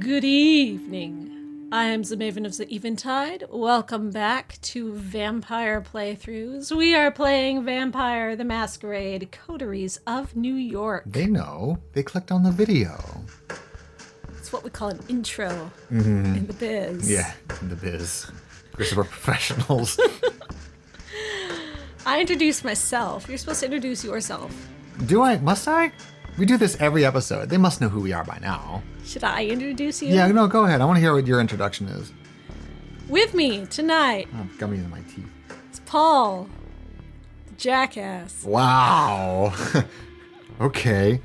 Good evening. I am the Maven of the Eventide. Welcome back to Vampire Playthroughs. We are playing Vampire the Masquerade, Coteries of New York. They know. They clicked on the video. It's what we call an intro in the biz. Yeah, in the biz. Because we're professionals. I introduced myself. You're supposed to introduce yourself. Do I? Must I? We do this every episode. They must know who we are by now. Should I introduce you? Yeah, no, go ahead. I want to hear what your introduction is. With me tonight, Oh, gummies in my teeth. it's Paul, the jackass. Wow. Okay.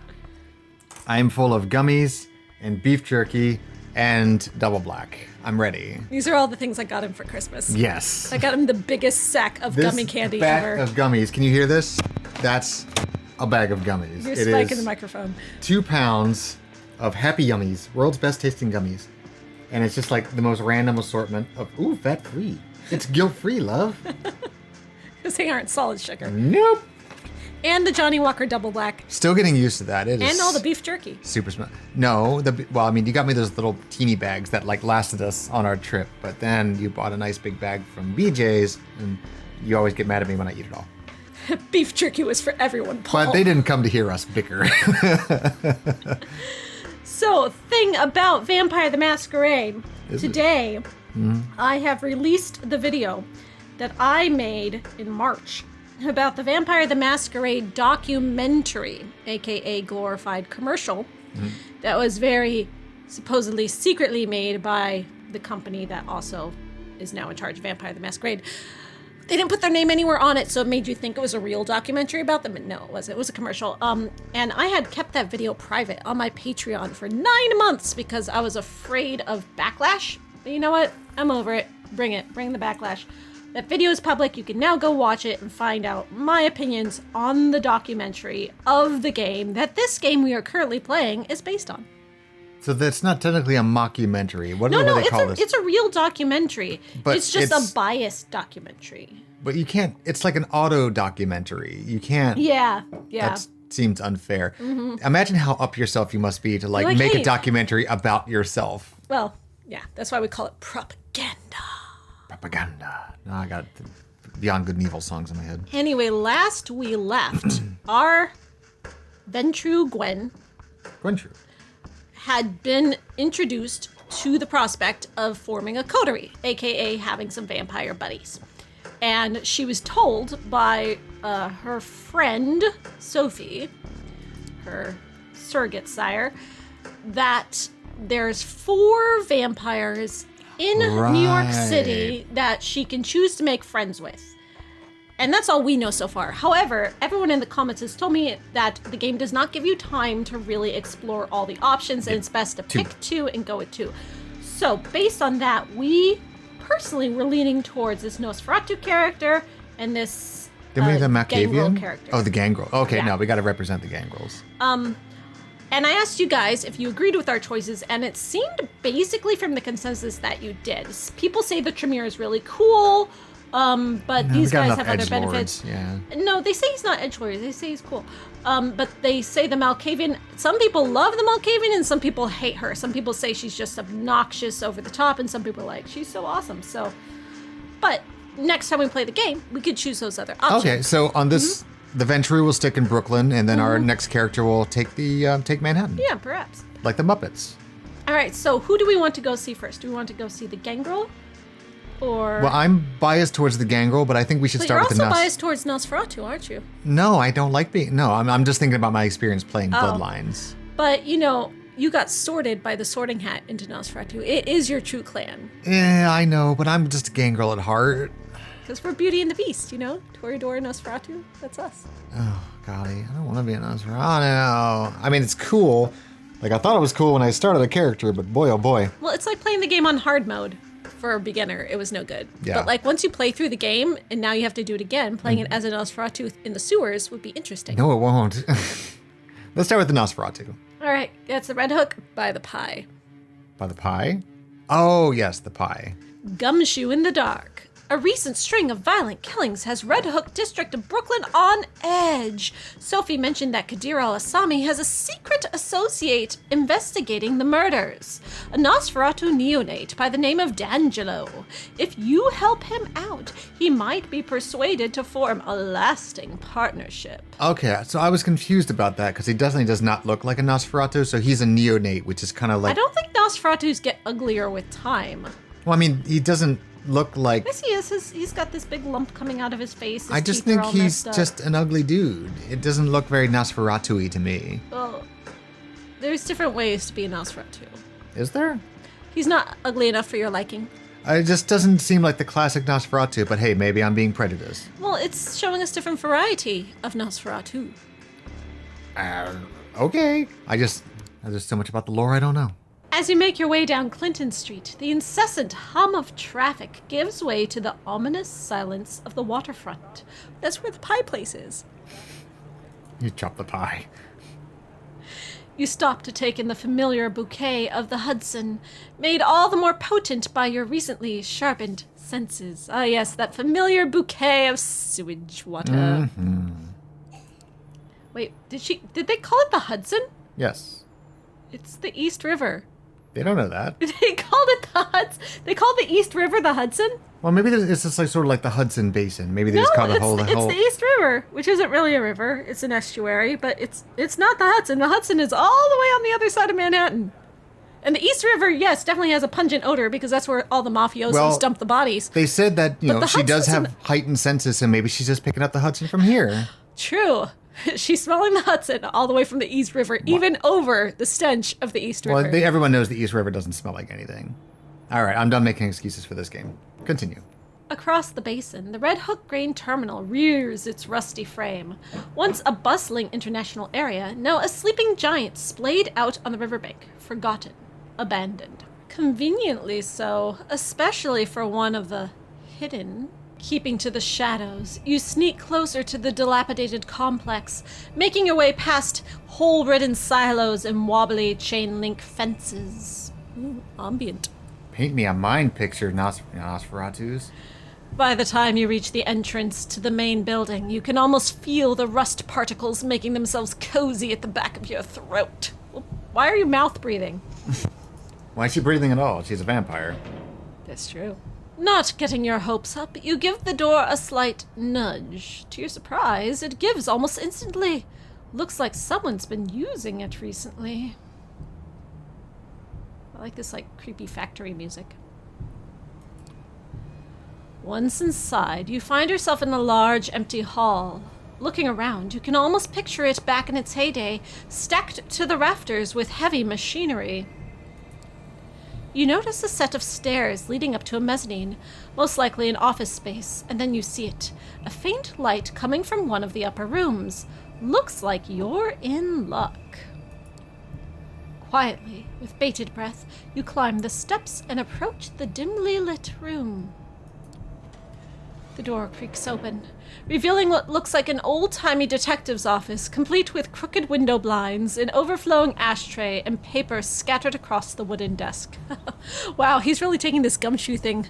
I am full of gummies and beef jerky and double black. I'm ready. These are all the things I got him for Christmas. Yes. I got him the biggest sack of gummy candy bag ever. of gummies. Can you hear this? That's a bag of gummies. You're It spiking is the microphone. 2 pounds of Happy Yummies, world's best tasting gummies. And it's just like the most random assortment of, ooh, fat free. It's guilt free, love. Because they aren't solid sugar. Nope. And the Johnny Walker Double Black. Still getting used to that. It is And all the beef jerky. super smart. No, well, I mean, you got me those little teeny bags that like lasted us on our trip, but then you bought a nice big bag from BJ's, and you always get mad at me when I eat it all. Beef jerky was for everyone, Paul. But they didn't come to hear us bicker. So, thing about Vampire the Masquerade. Is it? Today, I have released the video that I made in March about the Vampire the Masquerade documentary, aka glorified commercial, that was very supposedly secretly made by the company that also is now in charge of Vampire the Masquerade. They didn't put their name anywhere on it, so it made you think it was a real documentary about them, but no, it wasn't. It was a commercial. And I had kept that video private on my Patreon for 9 months because I was afraid of backlash. But you know what? I'm over it. Bring it. Bring the backlash. That video is public. You can now go watch it and find out my opinions on the documentary of the game that this game we are currently playing is based on. So that's not technically a mockumentary. What No, do they call this? it's a real documentary. But it's just it's- a biased documentary. But you can't, it's like an auto documentary. You can't. Yeah. That seems unfair. Imagine how up yourself you must be to like You're like, make hey. a documentary about yourself. Well, yeah, that's why we call it propaganda. Propaganda. No, I got Beyond Good and Evil songs in my head. Anyway, last we left, our Ventru Gwen Gwentrue. had been introduced to the prospect of forming a coterie, aka having some vampire buddies. And she was told by her friend, Sophie, her surrogate sire, that there's 4 vampires in New York City that she can choose to make friends with. And that's all we know so far. However, everyone in the comments has told me that the game does not give you time to really explore all the options, and it's best to pick 2 and go with 2. So based on that, we personally were leaning towards this Nosferatu character and this Didn't we have the Gangrel Macavian? character. Oh, the Gangrel. Okay, Yeah. no, we got to represent the Gangrels. And I asked you guys if you agreed with our choices, and it seemed basically from the consensus that you did. People say the Tremere is really cool, but No, these we got guys enough have other edgelords, benefits. yeah. No, they say he's not edgelord. They say he's cool. But they say the Malkavian, some people love the Malkavian and some people hate her. Some people say she's just obnoxious over the top, and some people are like, she's so awesome. So, but next time we play the game, we could choose those other options. Okay, so on this, the Ventru will stick in Brooklyn, and then our next character will take the take Manhattan, Yeah, perhaps. like the Muppets. All right, so who do we want to go see first? Do we want to go see the Gangrel? Or... Well, I'm biased towards the Gangrel, but I think we should But you're start with the also biased towards Nosferatu, aren't you? No, I don't like being. No, I'm just thinking about my experience playing Bloodlines. But, you know, you got sorted by the sorting hat into Nosferatu. It is your true clan. Yeah, I know, but I'm just a Gangrel at heart. Because we're Beauty and the Beast, you know? Toreador and Nosferatu, that's us. Oh, golly, I don't want to be a Nosferatu. I mean, it's cool. Like, I thought it was cool when I started a character, but boy, oh boy. Well, it's like playing the game on hard mode. For a beginner, it was no good. Yeah. But, like, once you play through the game, and now you have to do it again, playing it as a Nosferatu in the sewers would be interesting. No, it won't. Let's start with the Nosferatu. All right, that's the Red Hook by the Pie. By the pie? Oh, yes, the pie. Gumshoe in the Dark. A recent string of violent killings has Red Hook District of Brooklyn on edge. Sophie mentioned that Kadir al-Assami has a secret associate investigating the murders, a Nosferatu neonate by the name of D'Angelo. If you help him out, he might be persuaded to form a lasting partnership. Okay, so I was confused about that because he definitely does not look like a Nosferatu, so he's a neonate, which is kind of like... I don't think Nosferatus get uglier with time. Well, I mean, he doesn't look like... Yes, he is. He's got this big lump coming out of his face. I just think he's just an ugly dude. It doesn't look very Nosferatu-y to me. Well, there's different ways to be a Nosferatu. Is there? He's not ugly enough for your liking. It just doesn't seem like the classic Nosferatu, but hey, maybe I'm being prejudiced. Well, it's showing us different variety of Nosferatu. Okay. There's so much about the lore I don't know. As you make your way down Clinton Street, the incessant hum of traffic gives way to the ominous silence of the waterfront. That's where the pie place is. You chop the pie. You stop to take in the familiar bouquet of the Hudson, made all the more potent by your recently sharpened senses. Ah, yes, that familiar bouquet of sewage water. Mm-hmm. Wait, did they call it the Hudson? Yes. It's the East River. They don't know that. They called it the Hudson. They called the East River the Hudson? Well, maybe it's just like sort of like the Hudson Basin. Maybe they just call the whole... It's the East River, which isn't really a river. It's an estuary, but it's not the Hudson. The Hudson is all the way on the other side of Manhattan. And the East River, yes, definitely has a pungent odor because that's where all the mafiosos dump the bodies. They said that, she does have heightened senses, so maybe she's just picking up the Hudson from here. True. She's smelling the Hudson all the way from the East River, even over the stench of the East River. Well, everyone knows the East River doesn't smell like anything. All right, I'm done making excuses for this game. Continue. Across the basin, the Red Hook grain terminal rears its rusty frame. Once a bustling international area, now a sleeping giant splayed out on the riverbank, forgotten, abandoned. Conveniently so, especially for one of the hidden. Keeping to the shadows, you sneak closer to the dilapidated complex, making your way past hole-ridden silos and wobbly chain-link fences. Ambient. Paint me a mind picture, Nosferatus. By the time you reach the entrance to the main building, you can almost feel the rust particles making themselves cozy at the back of your throat. Why are you mouth breathing? Why is she breathing at all? She's a vampire. That's true. Not getting your hopes up, you give the door a slight nudge. To your surprise, it gives almost instantly. Looks like someone's been using it recently. I like this, creepy factory music. Once inside, you find yourself in a large, empty hall. Looking around, you can almost picture it back in its heyday, stacked to the rafters with heavy machinery. You notice a set of stairs leading up to a mezzanine, most likely an office space, and then you see it. A faint light coming from one of the upper rooms. Looks like you're in luck. Quietly, with bated breath, you climb the steps and approach the dimly lit room. The door creaks open, revealing what looks like an old-timey detective's office, complete with crooked window blinds, an overflowing ashtray, and paper scattered across the wooden desk. Wow, he's really taking this gumshoe thing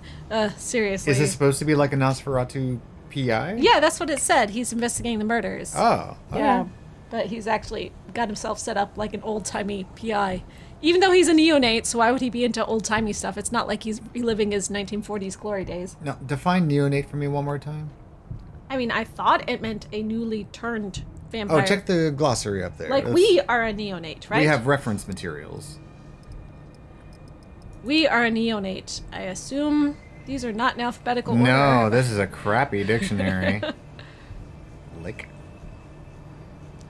seriously. Is this supposed to be like a Nosferatu PI? Yeah, that's what it said. He's investigating the murders. Oh, okay. Yeah, but he's actually got himself set up like an old-timey PI. Even though he's a neonate, so why would he be into old-timey stuff? It's not like he's reliving his 1940s glory days. Now, define neonate for me one more time. I mean, I thought it meant a newly turned vampire. Oh, check the glossary up there. We are a neonate, right? We have reference materials. We are a neonate. I assume these are not in alphabetical order. No, this is a crappy dictionary. Lick.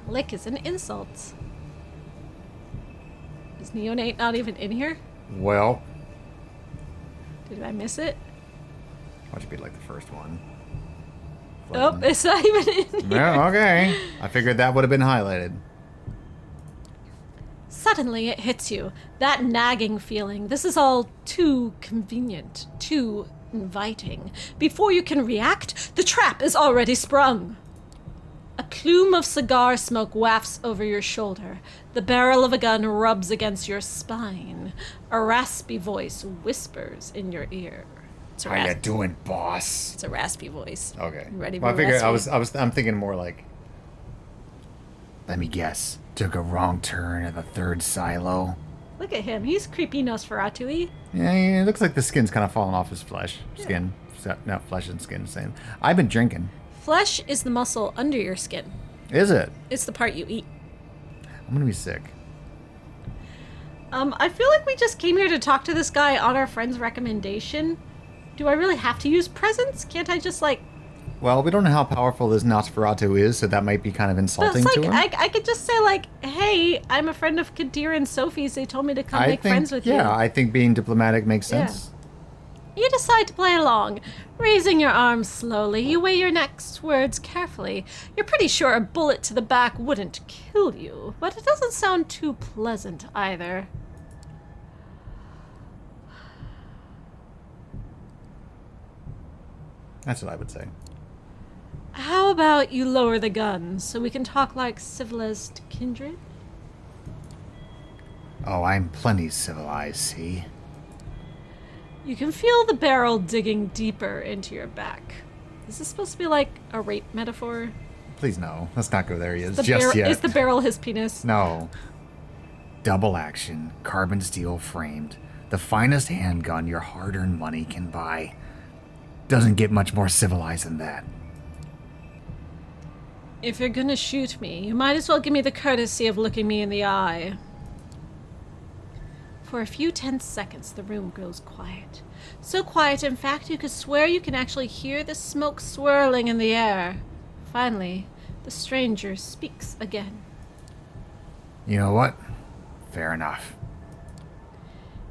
Lick is an insult. Is neonate not even in here? Well. Did I miss it? Why don't you be like the first one? Oh, it's not even in here. Yeah, okay. I figured that would have been highlighted. Suddenly it hits you. That nagging feeling. This is all too convenient. Too inviting. Before you can react, the trap is already sprung. A plume of cigar smoke wafts over your shoulder. The barrel of a gun rubs against your spine. A raspy voice whispers in your ear. It's a How you doing, boss? It's a raspy voice. Okay. Ready? Well, I figured I'm thinking more like. Let me guess. Took a wrong turn at the third silo. Look at him. He's creepy Nosferatu-y. Yeah, it looks like the skin's kind of falling off his flesh. Skin. Not flesh and skin, same. I've been drinking. Flesh is the muscle under your skin. Is it? It's the part you eat. I'm gonna be sick. I feel like we just came here to talk to this guy on our friend's recommendation. Do I really have to use presents? Can't I just, like... Well, we don't know how powerful this Nosferatu is, so that might be kind of insulting to him. I could just say, like, hey, I'm a friend of Kadir and Sophie's. They told me to come make friends with you. Yeah, I think being diplomatic makes sense. You decide to play along. Raising your arms slowly, you weigh your next words carefully. You're pretty sure a bullet to the back wouldn't kill you, but it doesn't sound too pleasant either. That's what I would say. How about you lower the gun so we can talk like civilized kindred? Oh, I'm plenty civilized, see? You can feel the barrel digging deeper into your back. Is this supposed to be like a rape metaphor? Please no. Let's not go there yet. Just yet. Is the barrel his penis? No. Double action, carbon steel framed. The finest handgun your hard-earned money can buy. Doesn't get much more civilized than that. If you're gonna shoot me, you might as well give me the courtesy of looking me in the eye. For a few tense seconds, the room goes quiet. So quiet, in fact, you could swear you can actually hear the smoke swirling in the air. Finally, the stranger speaks again. You know what? Fair enough.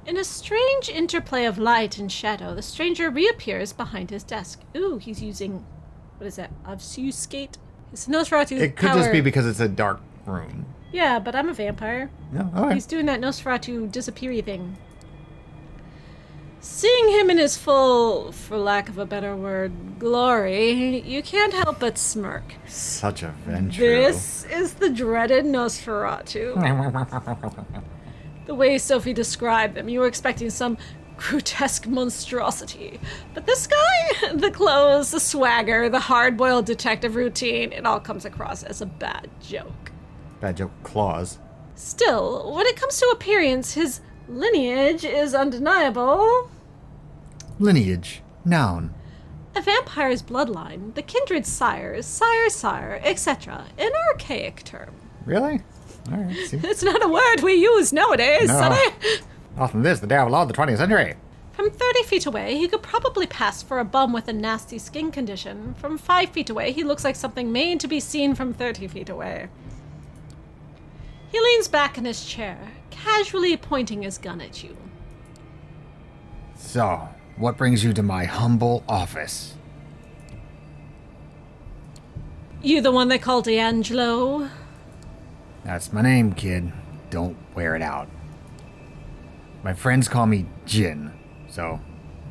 In a strange interplay of light and shadow, the stranger reappears behind his desk. Ooh, he's using... what is that? Obfuscate? It's Nosferatu It could power. just be because it's a dark room. Yeah, but I'm a vampire. No, alright. He's doing that Nosferatu disappeary thing. Seeing him in his full, for lack of a better word, glory, you can't help but smirk. Such a venture. This is the dreaded Nosferatu. The way Sophie described them, you were expecting some grotesque monstrosity. But this guy, the clothes, the swagger, the hard-boiled detective routine, it all comes across as a bad joke. Bad joke. Claws. Still, when it comes to appearance, his lineage is undeniable. Lineage. Noun. A vampire's bloodline, the kindred sires, sire, etc. An archaic term. Really? Alright, see. It's not a word we use nowadays, No. sonny. Often this, the devil of the 20th century. From 30 feet away, he could probably pass for a bum with a nasty skin condition. From 5 feet away, he looks like something made to be seen from 30 feet away. He leans back in his chair, casually pointing his gun at you. So, what brings you to my humble office? You the one they call D'Angelo? That's my name, kid. Don't wear it out. My friends call me Jin, so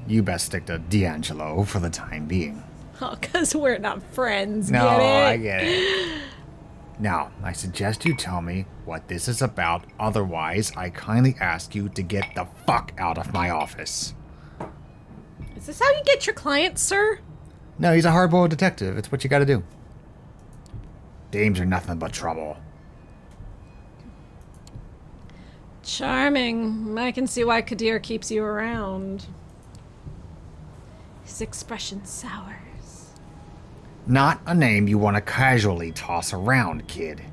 you best stick to D'Angelo for the time being. Oh, 'cause we're not friends, No, get it? I get it. Now, I suggest you tell me what this is about, otherwise I kindly ask you to get the fuck out of my office. Is this how you get your clients, sir? No, he's a hard-boiled detective. It's what you gotta do. Dames are nothing but trouble. Charming. I can see why Kadir keeps you around. His expression sours. Not a name you want to casually toss around, kid.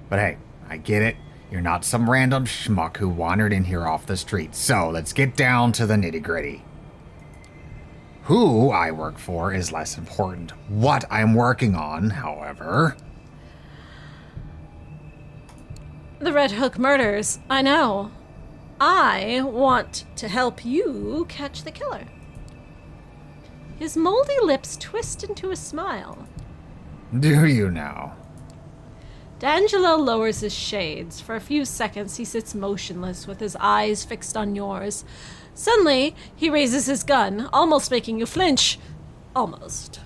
But hey, I get it. You're not some random schmuck who wandered in here off the street. So let's get down to the nitty-gritty. Who I work for is less important. What I'm working on, however... The Red Hook murders, I know. I want to help you catch the killer. His moldy lips twist into a smile. Do you now? D'Angelo lowers his shades. For a few seconds, he sits motionless with his eyes fixed on yours. Suddenly, he raises his gun, almost making you flinch. Almost.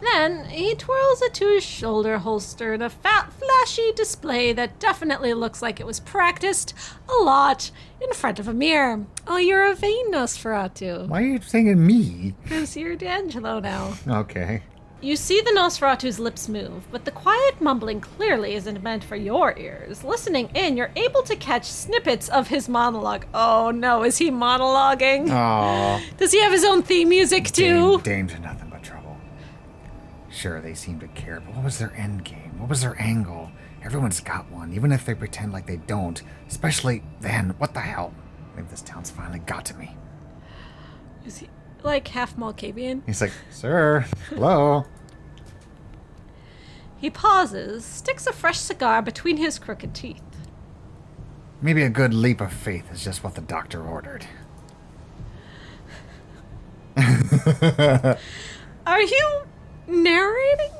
Then he twirls it to his shoulder holster in a fat, flashy display that definitely looks like it was practiced a lot in front of a mirror. Oh, you're a vain Nosferatu. Why are you singing me? Because you're D'Angelo now. Okay. You see the Nosferatu's lips move, but the quiet mumbling clearly isn't meant for your ears. Listening in, you're able to catch snippets of his monologue. Oh no, is he monologuing? Aww. Does he have his own theme music too? Dames are nothing but trouble. Sure, they seem to care, but what was their end game? What was their angle? Everyone's got one, even if they pretend like they don't. Especially then, what the hell? Maybe this town's finally got to me. Is he like half Malkavian? He's like, sir, hello. He pauses, sticks a fresh cigar between his crooked teeth. Maybe a good leap of faith is just what the doctor ordered. Are you narrating?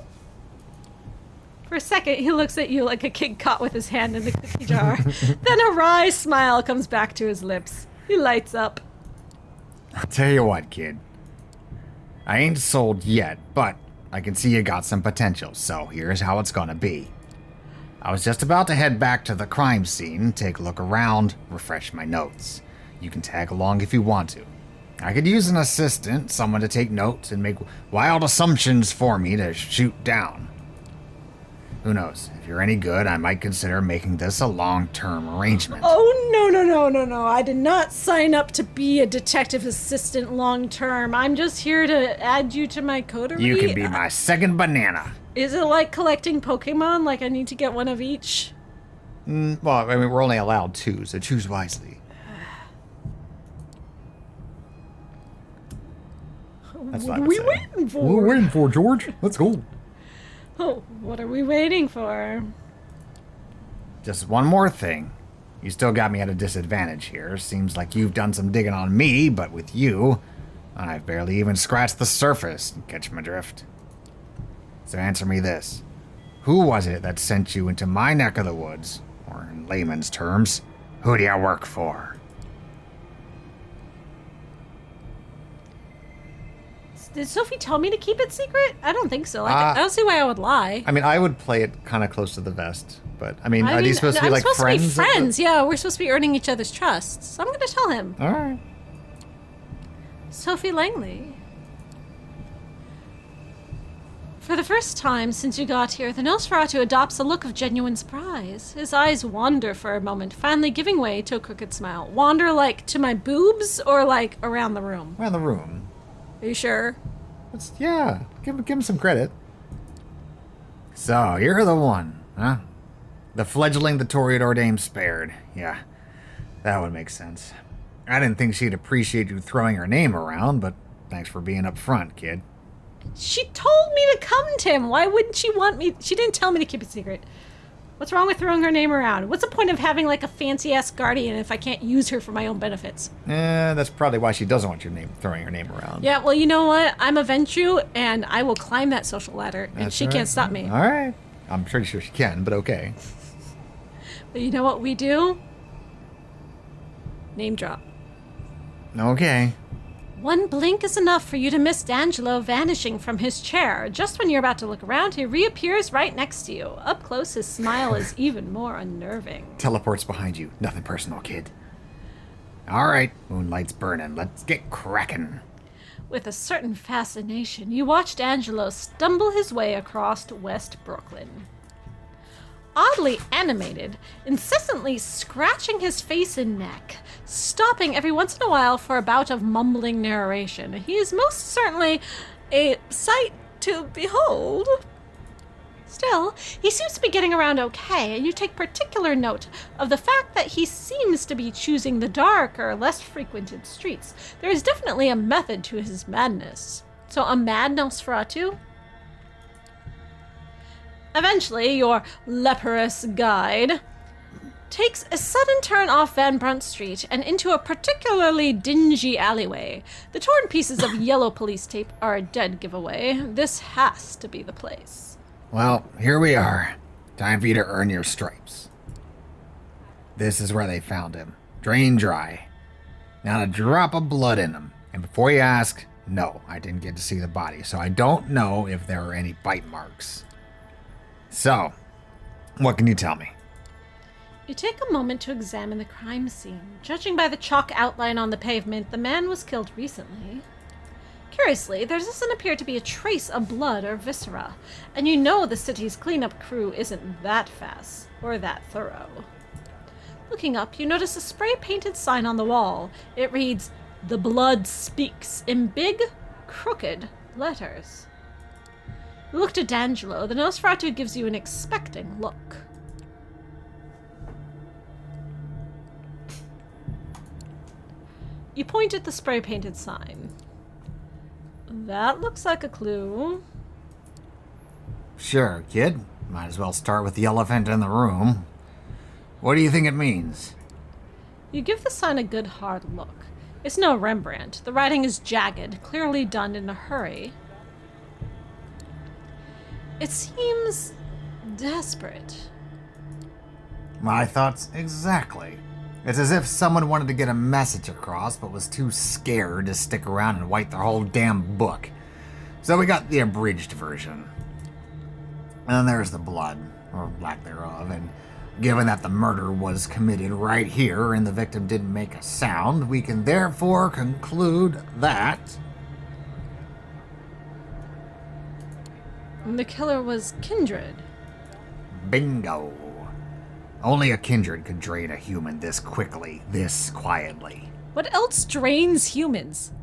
For a second, he looks at you like a kid caught with his hand in the cookie jar. Then a wry smile comes back to his lips. He lights up. I'll tell you what, kid. I ain't sold yet, but I can see you got some potential, so here's how it's gonna be. I was just about to head back to the crime scene, take a look around, refresh my notes. You can tag along if you want to. I could use an assistant, someone to take notes and make wild assumptions for me to shoot down. Who knows? If you're any good, I might consider making this a long-term arrangement. Oh, no. I did not sign up to be a detective assistant long-term. I'm just here to add you to my coterie. You can be my second banana. Is it like collecting Pokemon? Like I need to get one of each? Well, I mean, we're only allowed 2, so choose wisely. That's what are we waiting for? What are we waiting for, George? Let's go. Oh, what are we waiting for? Just one more thing. You still got me at a disadvantage here. Seems like you've done some digging on me, but with you, I've barely even scratched the surface. Catch my drift? So answer me this. Who was it that sent you into my neck of the woods? Or in layman's terms, who do you work for? Did Sophie tell me to keep it secret? I don't think so. I don't see why I would lie. I mean, I would play it kind of close to the vest, but I mean, are these supposed to be like friends? We're supposed to be friends. Yeah, we're supposed to be earning each other's trust. So I'm going to tell him. All right. Sophie Langley. For the first time since you got here, the Nosferatu adopts a look of genuine surprise. His eyes wander for a moment, finally giving way to a crooked smile. Wander like to my boobs or like around the room? Around the room. Are you sure? Yeah, give him some credit. So, you're the one, huh? The fledgling the Toreador dame spared. Yeah, that would make sense. I didn't think she'd appreciate you throwing her name around, but thanks for being up front, kid. She told me to come to him. Why wouldn't she want me? She didn't tell me to keep it secret. What's wrong with throwing her name around? What's the point of having like a fancy-ass guardian if I can't use her for my own benefits? That's probably why she doesn't want throwing her name around. Yeah, well, you know what? I'm a Ventrue, and I will climb that social ladder, and she can't stop me. All right. I'm pretty sure she can, but okay. But you know what we do? Name drop. Okay. One blink is enough for you to miss D'Angelo vanishing from his chair. Just when you're about to look around, he reappears right next to you. Up close, his smile is even more unnerving. Teleports behind you. Nothing personal, kid. All right, moonlight's burning. Let's get cracking. With a certain fascination, you watch D'Angelo stumble his way across West Brooklyn. Oddly animated, incessantly scratching his face and neck, stopping every once in a while for a bout of mumbling narration. He is most certainly a sight to behold. Still, he seems to be getting around okay, and you take particular note of the fact that he seems to be choosing the darker, less frequented streets. There is definitely a method to his madness. So a mad Nosferatu? Eventually, your leprous guide takes a sudden turn off Van Brunt Street and into a particularly dingy alleyway. The torn pieces of yellow police tape are a dead giveaway. This has to be the place. Well, here we are. Time for you to earn your stripes. This is where they found him. Drained dry. Not a drop of blood in him. And before you ask, No, I didn't get to see the body, so I don't know if there are any bite marks. So, what can you tell me? You take a moment to examine the crime scene. Judging by the chalk outline on the pavement, the man was killed recently. Curiously, there doesn't appear to be a trace of blood or viscera, and you know the city's cleanup crew isn't that fast or that thorough. Looking up, you notice a spray-painted sign on the wall. It reads, "The Blood Speaks," in big, crooked letters. You look to D'Angelo. The Nosferatu gives you an expecting look. You point at the spray-painted sign. That looks like a clue. Sure, kid. Might as well start with the elephant in the room. What do you think it means? You give the sign a good hard look. It's no Rembrandt. The writing is jagged, clearly done in a hurry. It seems desperate. My thoughts exactly. It's as if someone wanted to get a message across, but was too scared to stick around and write their whole damn book. So we got the abridged version. And then there's the blood, or lack thereof, and given that the murder was committed right here and the victim didn't make a sound, we can therefore conclude that... The killer was kindred. Bingo. Only a kindred could drain a human this quickly, this quietly. What else drains humans?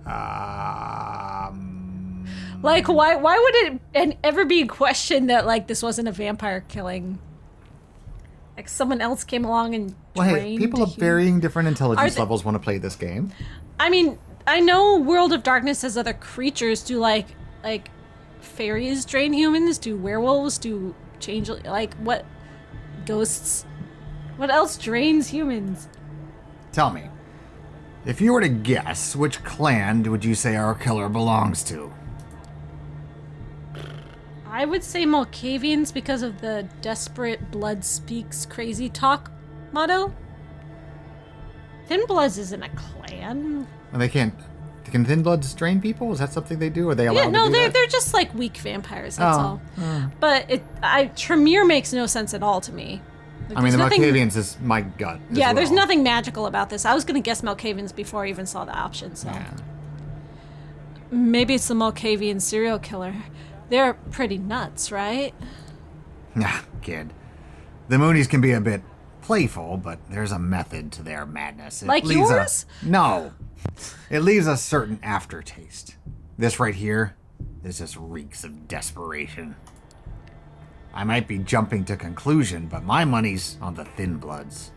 Like, why would it ever be a question that, like, this wasn't a vampire killing? Like, someone else came along and drained. Well, hey, people of varying different intelligence levels want to play this game. I mean, I know World of Darkness has other creatures. Do, like fairies drain humans? Do werewolves? Do like, what? Ghosts? What else drains humans? Tell me, if you were to guess, which clan would you say our killer belongs to? I would say Malkavians because of the desperate blood speaks crazy talk motto. Thin Bloods isn't a clan. And they can't... Can Thin Bloods drain people? Is that something they do? Are they allowed to do that? They're just like weak vampires, that's all. But Tremere makes no sense at all to me. Like, I mean, the Malkavians is my gut as well. There's nothing magical about this. I was going to guess Malkavians before I even saw the option, so... Yeah. Maybe it's the Malkavian serial killer. They're pretty nuts, right? Nah, kid. The Moonies can be a bit playful, but there's a method to their madness. Like yours? No. It leaves a certain aftertaste. This right here, this just reeks of desperation. I might be jumping to conclusion, but my money's on the Thin Bloods.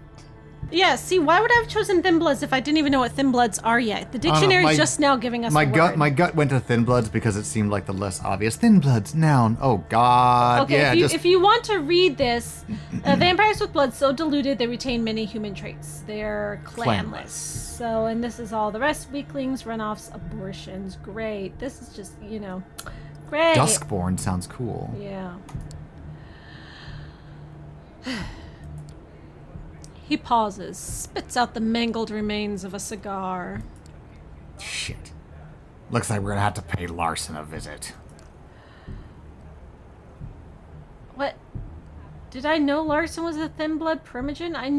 Yeah, see, why would I have chosen Thin Bloods if I didn't even know what Thin Bloods are yet? The dictionary's just now giving us my a gut. word. My gut went to Thin Bloods because it seemed like the less obvious. Thin Bloods, noun. Oh, God. Okay, yeah, if you want to read this, vampires with blood so diluted they retain many human traits. They're clanless. So, and this is all the rest: weaklings, runoffs, abortions. Great. This is just, great. Duskborn sounds cool. Yeah. He pauses, spits out the mangled remains of a cigar. Shit. Looks like we're gonna have to pay Larson a visit. What? Did I know Larson was a Thin Blood Primogen? I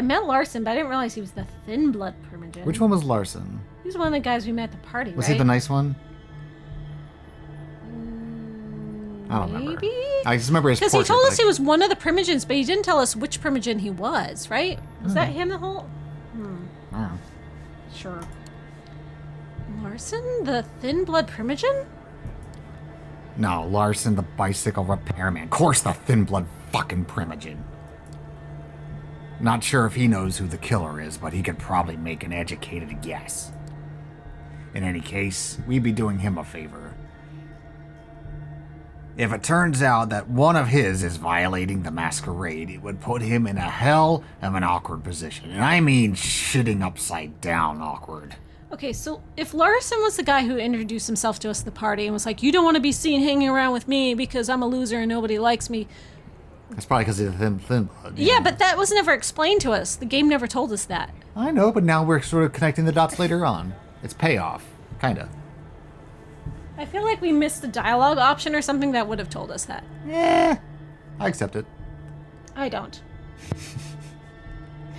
met Larson, but I didn't realize he was the Thin Blood Primogen. Which one was Larson? He was one of the guys we met at the party, Was right? he the nice one? I don't remember. Maybe? I just remember his Because portrait. he told us he was one of the Primogens, but he didn't tell us which Primogen he was, right? Was that him the whole... Oh. Sure. Larson, the Thin Blood Primogen? No, Larson, the bicycle repairman. Of course the Thin Blood fucking Primogen. Not sure if he knows who the killer is, but he could probably make an educated guess. In any case, we'd be doing him a favor. If it turns out that one of his is violating the masquerade, it would put him in a hell of an awkward position. And I mean shitting upside down awkward. Okay, so if Larson was the guy who introduced himself to us at the party and was like, you don't want to be seen hanging around with me because I'm a loser and nobody likes me. That's probably because of the Thin Blood. Yeah, but that was never explained to us. The game never told us that. I know, but now we're sort of connecting the dots later on. It's payoff. Kinda. I feel like we missed the dialogue option or something that would have told us that. Yeah. I accept it. I don't.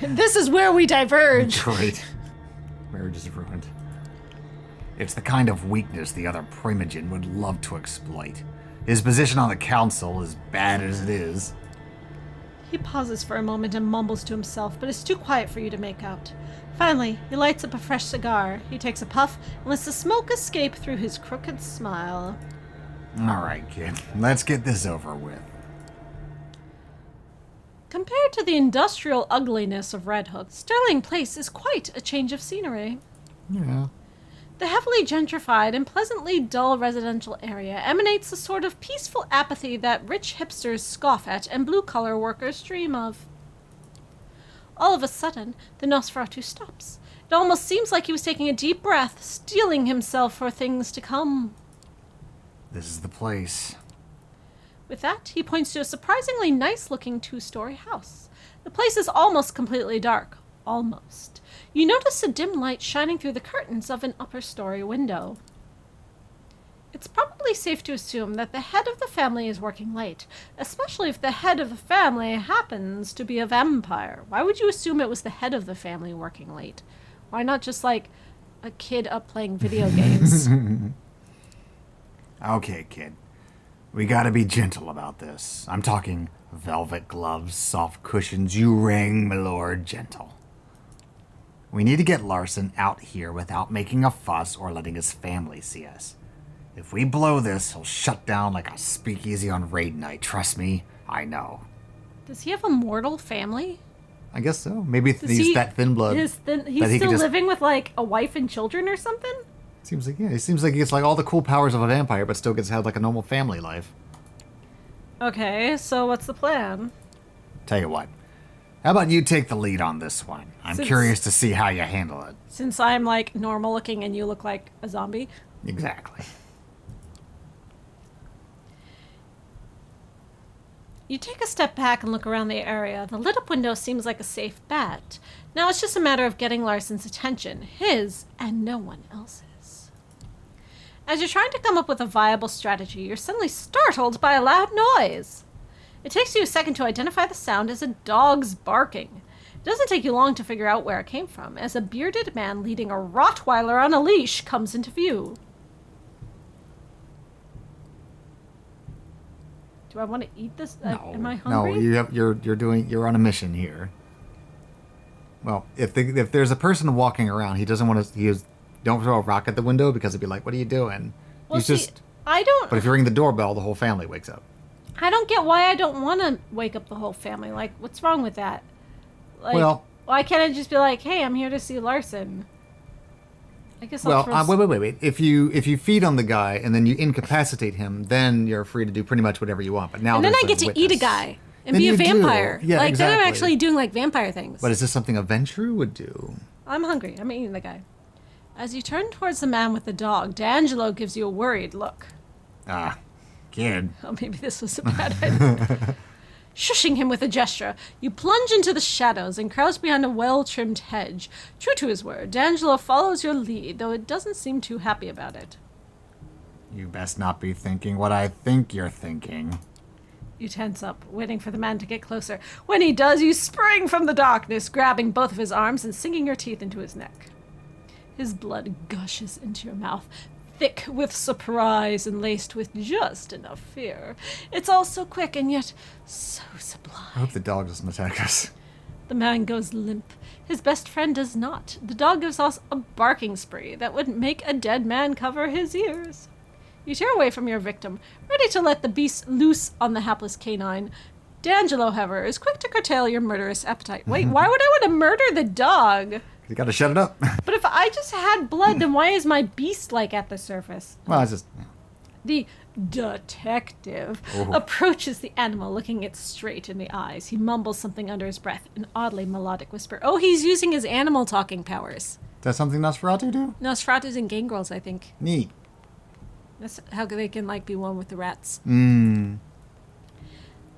This is where we diverge. Great. Marriage is ruined. It's the kind of weakness the other Primogen would love to exploit. His position on the council, as bad as it is. He pauses for a moment and mumbles to himself, but is too quiet for you to make out. Finally, he lights up a fresh cigar. He takes a puff and lets the smoke escape through his crooked smile. All right, kid. Let's get this over with. Compared to the industrial ugliness of Red Hook, Sterling Place is quite a change of scenery. Yeah. The heavily gentrified and pleasantly dull residential area emanates a sort of peaceful apathy that rich hipsters scoff at and blue-collar workers dream of. All of a sudden, the Nosferatu stops. It almost seems like he was taking a deep breath, steeling himself for things to come. This is the place. With that, he points to a surprisingly nice-looking two-story house. The place is almost completely dark. Almost. You notice a dim light shining through the curtains of an upper-story window. It's probably safe to assume that the head of the family is working late, especially if the head of the family happens to be a vampire. Why would you assume it was the head of the family working late? Why not just, like, a kid up playing video games? Okay, kid. We gotta be gentle about this. I'm talking velvet gloves, soft cushions, you ring, my lord, gentle. We need to get Larson out here without making a fuss or letting his family see us. If we blow this, he'll shut down like a speakeasy on raid night. Trust me, I know. Does he have a mortal family? I guess so. Maybe he's that thin blood. He's still living with, like, a wife and children or something? Seems like, yeah. It seems like he gets, like, all the cool powers of a vampire, but still gets to have, like, a normal family life. Okay, so what's the plan? Tell you what. How about you take the lead on this one? I'm curious to see how you handle it. Since I'm, like, normal looking and you look like a zombie? Exactly. You take a step back and look around the area. The lit-up window seems like a safe bet. Now it's just a matter of getting Larson's attention. His and no one else's. As you're trying to come up with a viable strategy, you're suddenly startled by a loud noise. It takes you a second to identify the sound as a dog's barking. It doesn't take you long to figure out where it came from, as a bearded man leading a Rottweiler on a leash comes into view. Do I want to eat this? No, am I hungry? No, you're on a mission here. Well, if there's a person walking around, he doesn't want to. Don't throw a rock at the window because it'd be like, what are you doing? Well, I don't. But if you ring the doorbell, the whole family wakes up. I don't get why I don't want to wake up the whole family. Like, what's wrong with that? Like, well, why can't I just be like, hey, I'm here to see Larson? I guess. Wait. If you feed on the guy and then you incapacitate him, then you're free to do pretty much whatever you want. But now, and then I get to eat a guy and be a vampire. Yeah, like exactly. Then I'm actually doing like vampire things. But is this something a Ventru would do? I'm hungry. I'm eating the guy. As you turn towards the man with the dog, D'Angelo gives you a worried look. Kid. Oh, maybe this was a bad idea. Shushing him with a gesture, you plunge into the shadows and crouch behind a well-trimmed hedge. True to his word, D'Angelo follows your lead, though it doesn't seem too happy about it. You best not be thinking what I think you're thinking. You tense up, waiting for the man to get closer. When he does, you spring from the darkness, grabbing both of his arms and sinking your teeth into his neck. His blood gushes into your mouth, thick with surprise and laced with just enough fear. It's all so quick and yet so sublime. I hope the dog doesn't attack us. The man goes limp. His best friend does not. The dog gives us a barking spree that would make a dead man cover his ears. You tear away from your victim, ready to let the beast loose on the hapless canine. D'Angelo, however, is quick to curtail your murderous appetite. Wait, why would I want to murder the dog? You gotta shut it up. But if I just had blood, then why is my beast like at the surface? Well, it's just... The detective approaches the animal, looking it straight in the eyes. He mumbles something under his breath, an oddly melodic whisper. Oh, he's using his animal talking powers. Is that something Nosferatu do? Nosferatu's and gangrels, I think. Neat. That's how they can, like, be one with the rats.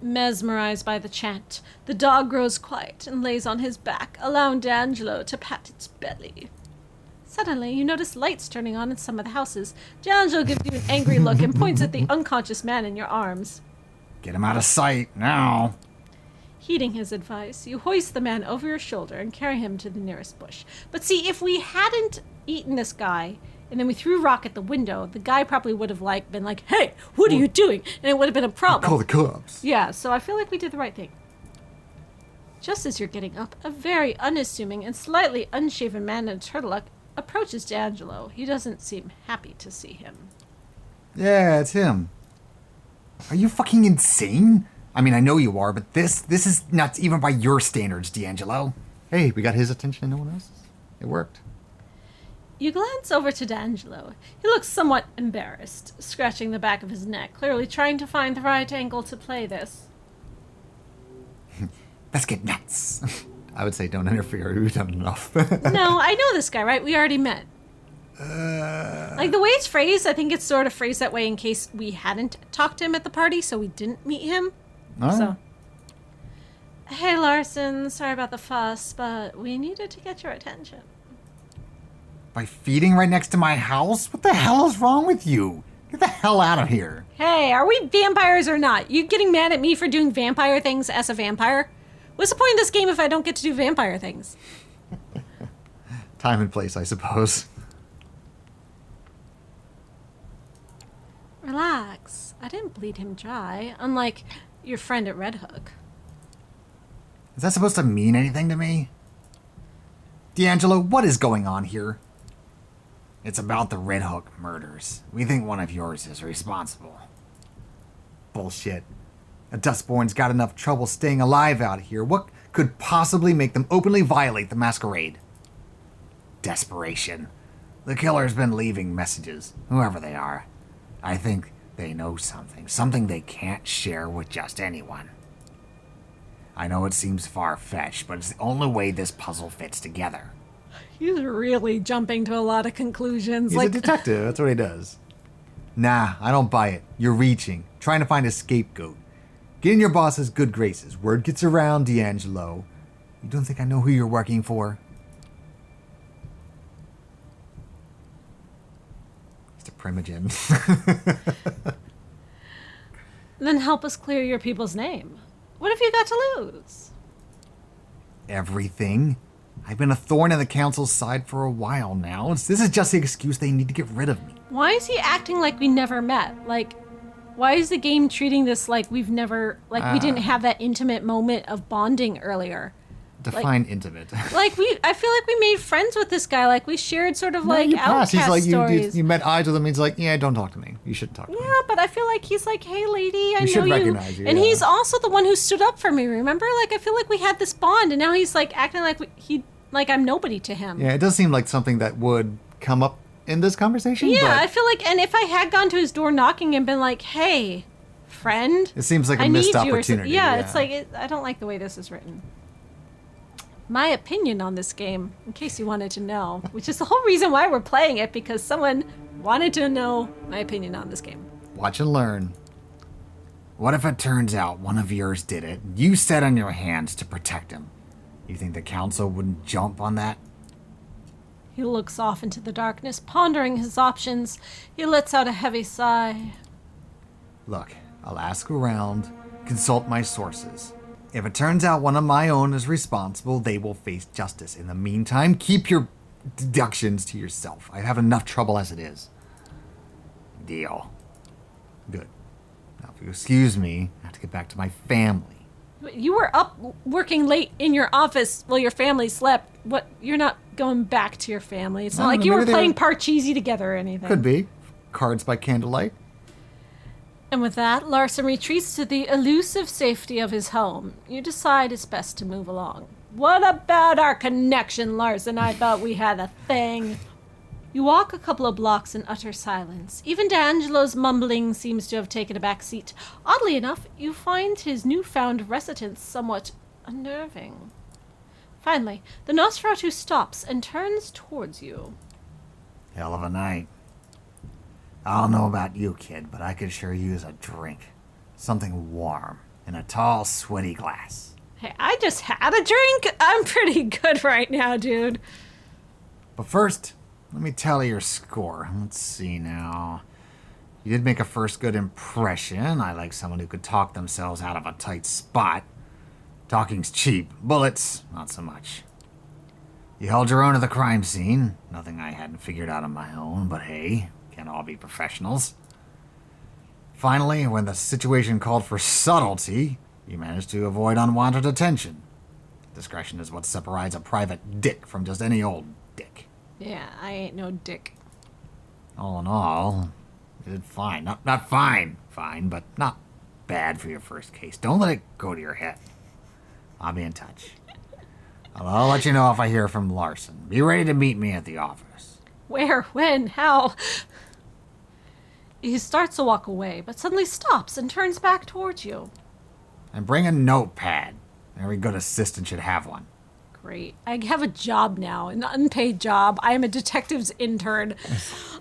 Mesmerized by the chant, the dog grows quiet and lays on his back, allowing D'Angelo to pat its belly. Suddenly, you notice lights turning on in some of the houses. D'Angelo gives you an angry look and points at the unconscious man in your arms. Get him out of sight, now. Heeding his advice, you hoist the man over your shoulder and carry him to the nearest bush. But see, if we hadn't eaten this guy, and then we threw rock at the window, the guy probably would have been like, hey, what are you doing? And it would have been a problem. Call the cops. Yeah, so I feel like we did the right thing. Just as you're getting up, a very unassuming and slightly unshaven man in a turtleneck approaches D'Angelo. He doesn't seem happy to see him. Yeah, it's him. Are you fucking insane? I mean, I know you are, but this is nuts even by your standards, D'Angelo. Hey, we got his attention and no one else's. It worked. You glance over to D'Angelo. He looks somewhat embarrassed, scratching the back of his neck, clearly trying to find the right angle to play this. Let's get nuts. I would say don't interfere. We've done enough. No, I know this guy, right? We already met. Like, the way it's phrased, I think it's sort of phrased that way in case we hadn't talked to him at the party, so we didn't meet him. Oh. So, hey, Larson, sorry about the fuss, but we needed to get your attention. By feeding right next to my house? What the hell is wrong with you? Get the hell out of here. Hey, are we vampires or not? You getting mad at me for doing vampire things as a vampire? What's the point of this game if I don't get to do vampire things? Time and place, I suppose. Relax. I didn't bleed him dry, unlike your friend at Red Hook. Is that supposed to mean anything to me? D'Angelo, what is going on here? It's about the Red Hook murders. We think one of yours is responsible. Bullshit. A Dustborn's got enough trouble staying alive out here. What could possibly make them openly violate the masquerade? Desperation. The killer's been leaving messages, whoever they are. I think they know something they can't share with just anyone. I know it seems far-fetched, but it's the only way this puzzle fits together. He's really jumping to a lot of conclusions. He's a detective, that's what he does. Nah, I don't buy it. You're reaching, trying to find a scapegoat. Get in your boss's good graces. Word gets around, D'Angelo. You don't think I know who you're working for? He's a primogen. Then help us clear your people's name. What have you got to lose? Everything. I've been a thorn in the council's side for a while now. This is just the excuse they need to get rid of me. Why is he acting like we never met? Like, why is the game treating this like we've never, like we didn't have that intimate moment of bonding earlier? Define intimate. Like, I feel like we made friends with this guy. Like, we shared sort of like outcast He's like, stories. you met eyes with him. He's like, yeah, don't talk to me. You shouldn't talk to me. Yeah, but I feel like he's like, hey, lady, I know should you. recognize you, And yeah. he's also the one who stood up for me, remember? Like, I feel like we had this bond, and now he's like acting like I'm nobody to him. Yeah, it does seem like something that would come up in this conversation. Yeah, but I feel like, and if I had gone to his door knocking and been like, hey, friend, it seems like a I missed need you, opportunity. yeah, it's like, I don't like the way this is written. My opinion on this game, in case you wanted to know, which is the whole reason why we're playing it, because someone wanted to know my opinion on this game. Watch and learn. What if it turns out one of yours did it? You sat on your hands to protect him. You think the council wouldn't jump on that? He looks off into the darkness, pondering his options. He lets out a heavy sigh. Look, I'll ask around, consult my sources. If it turns out one of my own is responsible, they will face justice. In the meantime, keep your deductions to yourself. I have enough trouble as it is. Deal. Good. Now, if you excuse me, I have to get back to my family. You were up working late in your office while your family slept. What? You're not going back to your family. It's not like you were playing Parcheesi together or anything. Could be. Cards by candlelight. And with that, Larson retreats to the elusive safety of his home. You decide it's best to move along. What about our connection, Larson? I thought we had a thing. You walk a couple of blocks in utter silence. Even D'Angelo's mumbling seems to have taken a back seat. Oddly enough, you find his newfound reticence somewhat unnerving. Finally, the Nosferatu stops and turns towards you. Hell of a night. I don't know about you, kid, but I could sure use a drink. Something warm in a tall, sweaty glass. Hey, I just had a drink. I'm pretty good right now, dude. But first, Let me tally your score. Let's see now. You did make a first good impression. I like someone who could talk themselves out of a tight spot. Talking's cheap. Bullets, not so much. You held your own at the crime scene. Nothing I hadn't figured out on my own, but hey, can't all be professionals. Finally, when the situation called for subtlety, you managed to avoid unwanted attention. Discretion is what separates a private dick from just any old dick. Yeah, I ain't no dick. All in all, you did fine. Not fine, but not bad for your first case. Don't let it go to your head. I'll be in touch. I'll let you know if I hear from Larson. Be ready to meet me at the office. Where? When? How? He starts to walk away, but suddenly stops and turns back towards you. And bring a notepad. Every good assistant should have one. Great. I have a job now, an unpaid job. I am a detective's intern.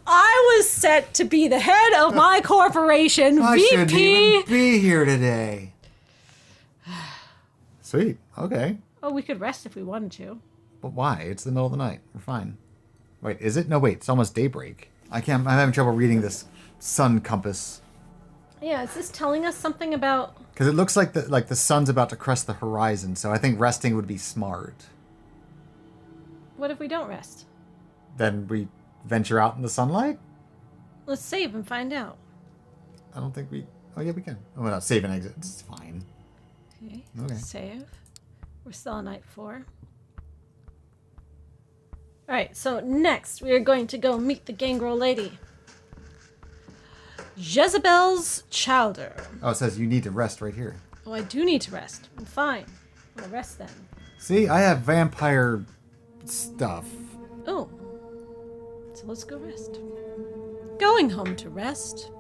I was set to be the head of my corporation, I VP. shouldn't even be here today. Sweet. Okay. Oh, we could rest if we wanted to. But why? It's the middle of the night. We're fine. Wait, is it? No, wait. It's almost daybreak. I'm having trouble reading this sun compass. Yeah, is this telling us something about... Because it looks like the sun's about to crest the horizon, so I think resting would be smart. What if we don't rest? Then we venture out in the sunlight? Let's save and find out. I don't think we... Oh, yeah, we can. Oh, no, save and exit. It's fine. Okay. Save. We're still on night 4. Alright, so next we are going to go meet the gangrel lady. Jezebel's Chowder. Oh, it says you need to rest right here. Oh, I do need to rest. I'm fine. I'll rest then. See, I have vampire stuff. Oh. So let's go rest. Going home to rest.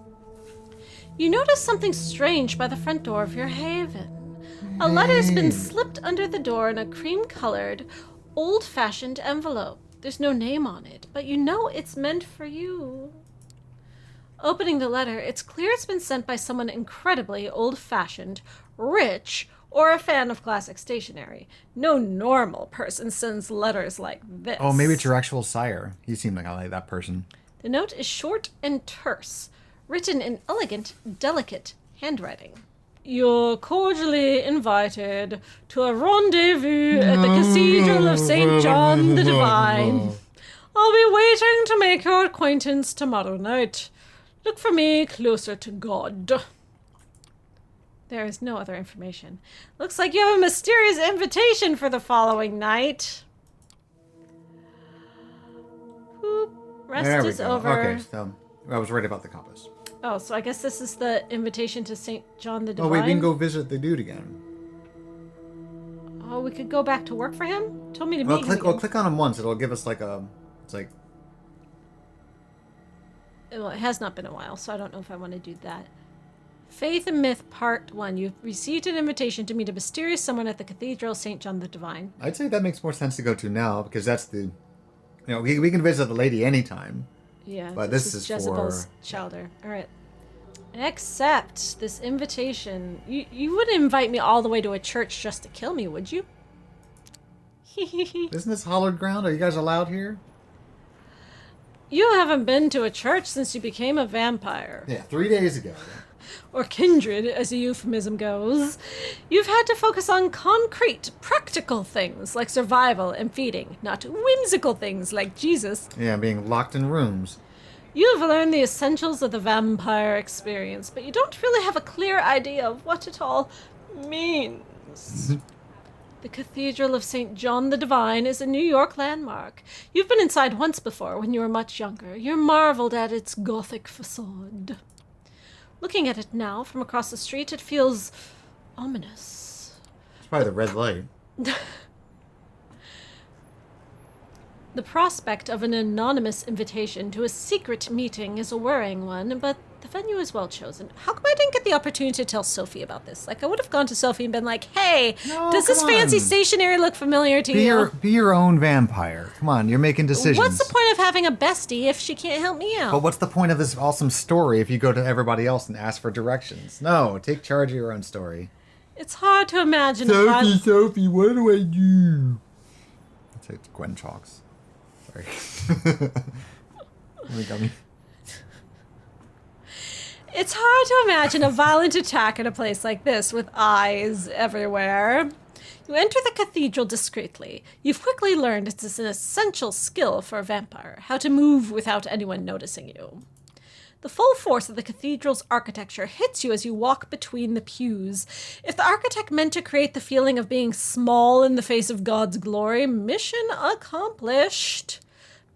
You notice something strange by the front door of your haven. A letter's been slipped under the door in a cream-colored, old-fashioned envelope. There's no name on it, but you know it's meant for you. Opening the letter, it's clear it's been sent by someone incredibly old-fashioned, rich, or a fan of classic stationery. No normal person sends letters like this. Oh, maybe it's your actual sire. He seemed like that person. The note is short and terse, written in elegant, delicate handwriting. You're cordially invited to a rendezvous at the Cathedral of St. John the Divine. I'll be waiting to make your acquaintance tomorrow night. Look for me closer to God. There is no other information. Looks like you have a mysterious invitation for the following night. Boop. Rest is over. Okay, so I was right about the compass. Oh, so I guess this is the invitation to St. John the Divine? Oh, wait, we can go visit the dude again. Oh, we could go back to work for him? Told me to meet him again. Well, click on him once. It'll give us like a... It's like... Well, it has not been a while, so I don't know if I want to do that. Faith and Myth Part 1. You've received an invitation to meet a mysterious someone at the Cathedral St. John the Divine. I'd say that makes more sense to go to now, because that's the... You know, we can visit the lady anytime. Yeah, but this is Jezebel's Chowder. All right. Accept this invitation. You wouldn't invite me all the way to a church just to kill me, would you? Isn't this hallowed ground? Are you guys allowed here? You haven't been to a church since you became a vampire. Yeah, 3 days ago. Or kindred, as a euphemism goes. You've had to focus on concrete, practical things like survival and feeding, not whimsical things like Jesus. Yeah, being locked in rooms. You've learned the essentials of the vampire experience, but you don't really have a clear idea of what it all means. The Cathedral of St. John the Divine is a New York landmark. You've been inside once before when you were much younger. You marveled at its Gothic facade. Looking at it now from across the street, it feels ominous. It's probably the red light. The prospect of an anonymous invitation to a secret meeting is a worrying one, but the venue is well chosen. How come I didn't get the opportunity to tell Sophie about this? Like, I would have gone to Sophie and been like, hey, does this fancy stationery look familiar to you? Be your own vampire. Come on, you're making decisions. What's the point of having a bestie if she can't help me out? But what's the point of this awesome story if you go to everybody else and ask for directions? No, take charge of your own story. It's hard to imagine. Sophie, what do I do? That's like Gwen talks. Sorry. Oh, got me. It's hard to imagine a violent attack in a place like this with eyes everywhere. You enter the cathedral discreetly. You've quickly learned it's an essential skill for a vampire, how to move without anyone noticing you. The full force of the cathedral's architecture hits you as you walk between the pews. If the architect meant to create the feeling of being small in the face of God's glory, mission accomplished.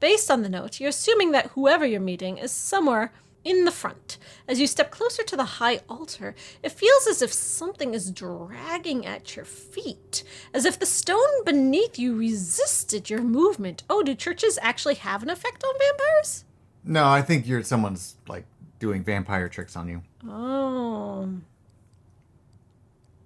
Based on the note, you're assuming that whoever you're meeting is somewhere in the front. As you step closer to the high altar, it feels as if something is dragging at your feet, as if the stone beneath you resisted your movement. Oh, do churches actually have an effect on vampires? No, I think someone's like doing vampire tricks on you. Oh.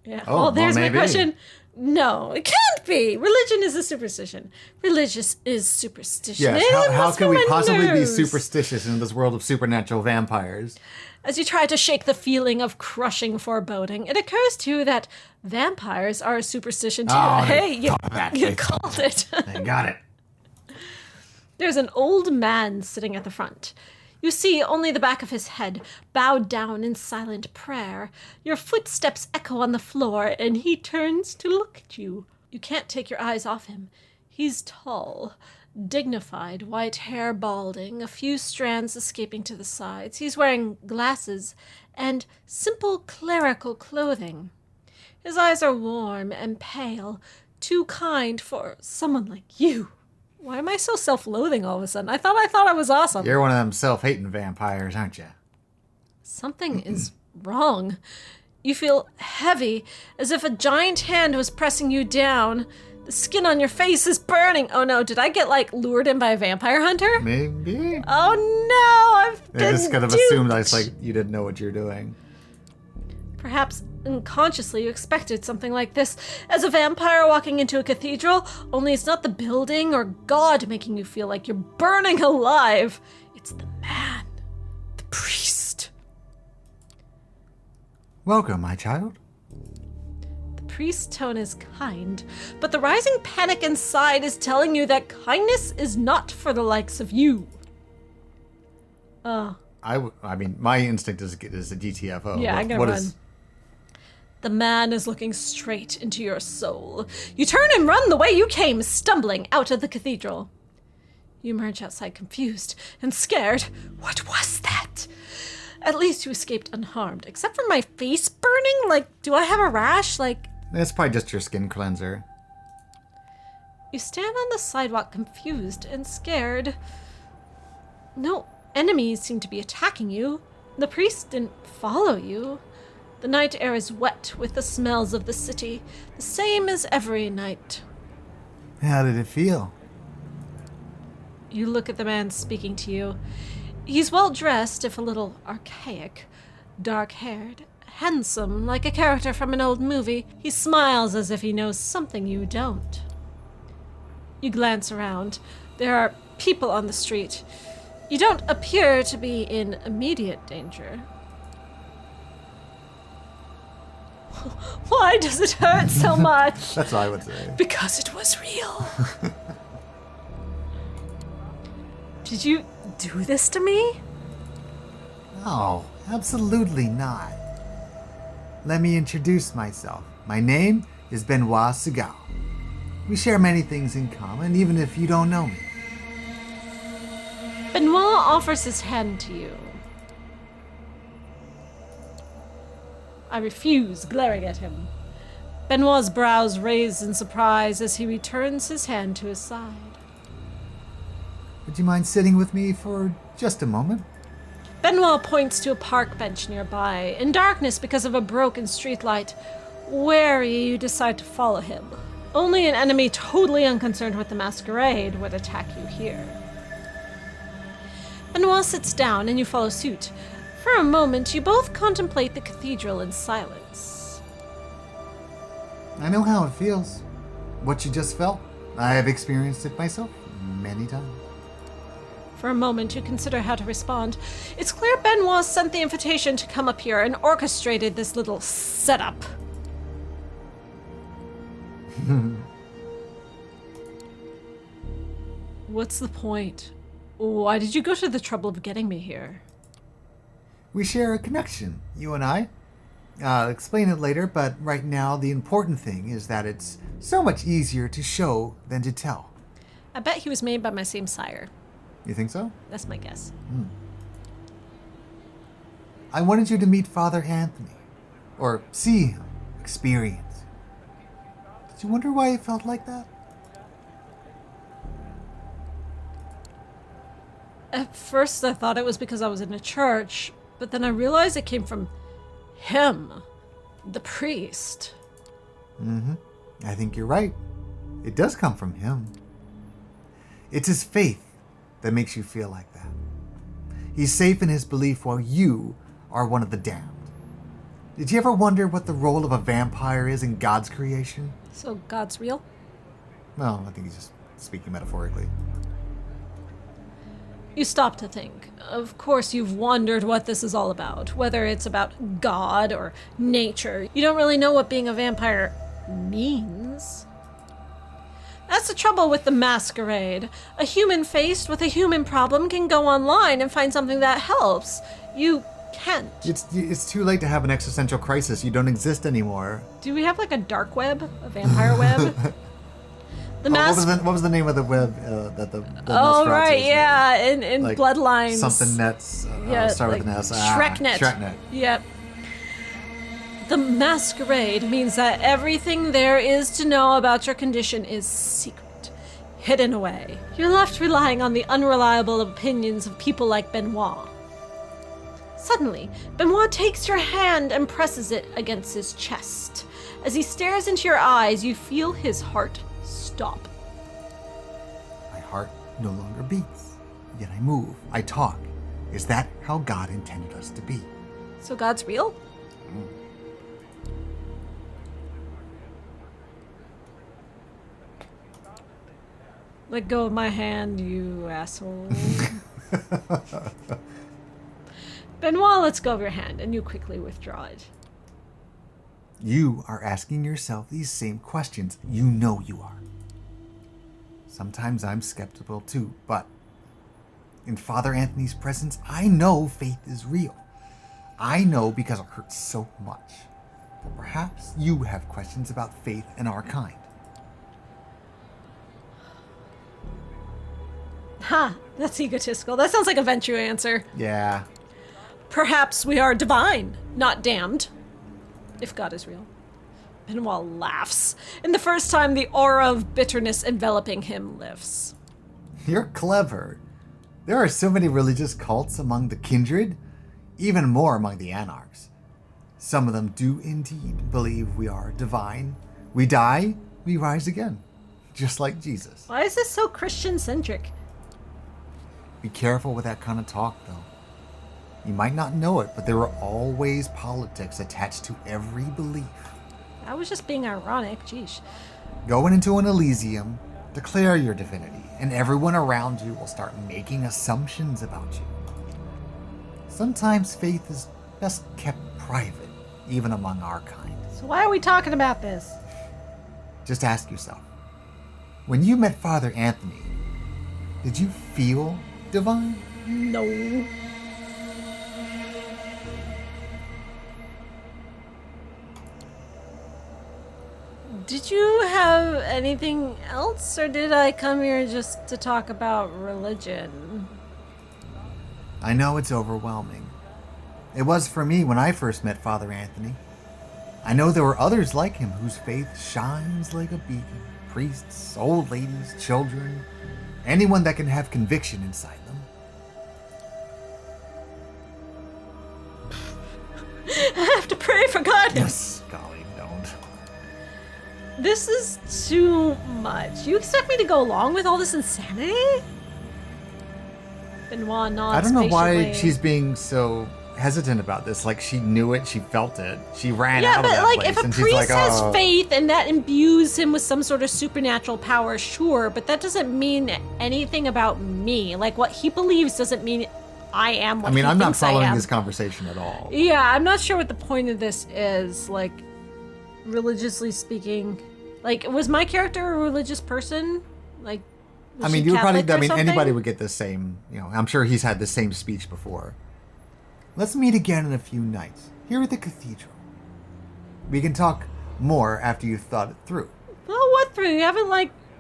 Yeah. Oh, well, there's well, my maybe. question. No, it can't be. Religion is a superstition. Religious is superstition. Yes, It how must can we possibly be wonders. superstitious in this world of supernatural vampires? As you try to shake the feeling of crushing foreboding, it occurs to you that vampires are a superstition too. Oh, Hey, you they called it. They got it. There's an old man sitting at the front. You see only the back of his head, bowed down in silent prayer. Your footsteps echo on the floor, and he turns to look at you. You can't take your eyes off him. He's tall, dignified, white hair balding, a few strands escaping to the sides. He's wearing glasses and simple clerical clothing. His eyes are warm and pale, too kind for someone like you. Why am I so self-loathing all of a sudden? I thought I was awesome. You're one of them self-hating vampires, aren't you? Something is wrong. You feel heavy, as if a giant hand was pressing you down. The skin on your face is burning. Oh no, did I get lured in by a vampire hunter? Maybe. Oh no, I've been I just could have duped. assumed you didn't know what you're doing. Perhaps unconsciously you expected something like this. As a vampire walking into a cathedral, only it's not the building or God making you feel like you're burning alive. It's the man, the priest. Welcome, my child. The priest's tone is kind, but the rising panic inside is telling you that kindness is not for the likes of you. I mean, my instinct is a GTFO. Yeah, I'm gonna run. The man is looking straight into your soul. You turn and run the way you came, stumbling out of the cathedral. You emerge outside confused and scared. What was that? At least you escaped unharmed, except for my face burning. Do I have a rash? That's probably just your skin cleanser. You stand on the sidewalk confused and scared. No enemies seem to be attacking you. The priest didn't follow you. The night air is wet with the smells of the city, the same as every night. How did it feel? You look at the man speaking to you. He's well dressed, if a little archaic, dark-haired, handsome, like a character from an old movie. He smiles as if he knows something you don't. You glance around. There are people on the street. You don't appear to be in immediate danger. Why does it hurt so much? That's what I would say. Because it was real. Did you do this to me? No, absolutely not. Let me introduce myself. My name is Benoit Segal. We share many things in common, even if you don't know me. Benoit offers his hand to you. I refuse, glaring at him. Benoit's brows raise in surprise as he returns his hand to his side. Would you mind sitting with me for just a moment? Benoit points to a park bench nearby, in darkness because of a broken streetlight. Wary, you decide to follow him. Only an enemy totally unconcerned with the masquerade would attack you here. Benoit sits down and you follow suit. For a moment, you both contemplate the cathedral in silence. I know how it feels. What you just felt. I have experienced it myself many times. For a moment, you consider how to respond. It's clear Benoit sent the invitation to come up here and orchestrated this little setup. What's the point? Why did you go to the trouble of getting me here? We share a connection, you and I. I'll explain it later, but right now the important thing is that it's so much easier to show than to tell. I bet he was made by my same sire. You think so? That's my guess. I wanted you to meet Father Anthony, or see him, experience. Did you wonder why it felt like that? At first I thought it was because I was in a church, but then I realized it came from him, the priest. I think you're right. It does come from him. It's his faith that makes you feel like that. He's safe in his belief while you are one of the damned. Did you ever wonder what the role of a vampire is in God's creation? So God's real? No, I think he's just speaking metaphorically. You stop to think. Of course you've wondered what this is all about, whether it's about God or nature. You don't really know what being a vampire means. That's the trouble with the masquerade. A human faced with a human problem can go online and find something that helps. You can't. It's too late to have an existential crisis. You don't exist anymore. Do we have like a dark web? A vampire web? What was the name of the web that the Oh, Nosferatu right, was yeah, in like Bloodlines. Something nets. Start like with an S. Shreknet. Shreknet. Yep. The masquerade means that everything there is to know about your condition is secret, hidden away. You're left relying on the unreliable opinions of people like Benoit. Suddenly, Benoit takes your hand and presses it against his chest. As he stares into your eyes, you feel his heart stop. My heart no longer beats, yet I move, I talk. Is that how God intended us to be? So God's real? Let go of my hand, you asshole. Benoit lets go of your hand, and you quickly withdraw it. You are asking yourself these same questions. You know you are. Sometimes I'm skeptical too, but in Father Anthony's presence, I know faith is real. I know because it hurts so much. But perhaps you have questions about faith and our kind. Ha! That's egotistical. That sounds like a Venture answer. Yeah. Perhaps we are divine, not damned. If God is real. Benoit laughs, and the first time the aura of bitterness enveloping him lifts. You're clever. There are so many religious cults among the kindred, even more among the anarchs. Some of them do indeed believe we are divine. We die, we rise again, just like Jesus. Why is this so Christian-centric? Be careful with that kind of talk, though. You might not know it, but there are always politics attached to every belief. I was just being ironic, geesh. Going into an Elysium, declare your divinity, and everyone around you will start making assumptions about you. Sometimes faith is best kept private, even among our kind. So why are we talking about this? Just ask yourself, when you met Father Anthony, did you feel divine? No. Did you have anything else, or did I come here just to talk about religion? I know it's overwhelming. It was for me when I first met Father Anthony. I know there were others like him whose faith shines like a beacon. Priests, old ladies, children, anyone that can have conviction inside them. I have to pray for God. Yes, golly, don't. This is too much. You expect me to go along with all this insanity? Benoit nods I don't know why patiently. she's being so hesitant about this. Like, she knew it, she felt it, she ran out of that like place, if a and she's priest like, has oh. faith and that imbues him with some sort of supernatural power, sure, but that doesn't mean anything about me. Like, what he believes doesn't mean I am what I mean, he I'm not thinks I following am. this conversation at all. Yeah, I'm not sure what the point of this is, like, religiously speaking. Like, was my character a religious person? Like, Was she Catholic or something? anybody would get the same, I'm sure he's had the same speech before. Let's meet again in a few nights, here at the Cathedral. We can talk more after you've thought it through. Well, what through? You haven't,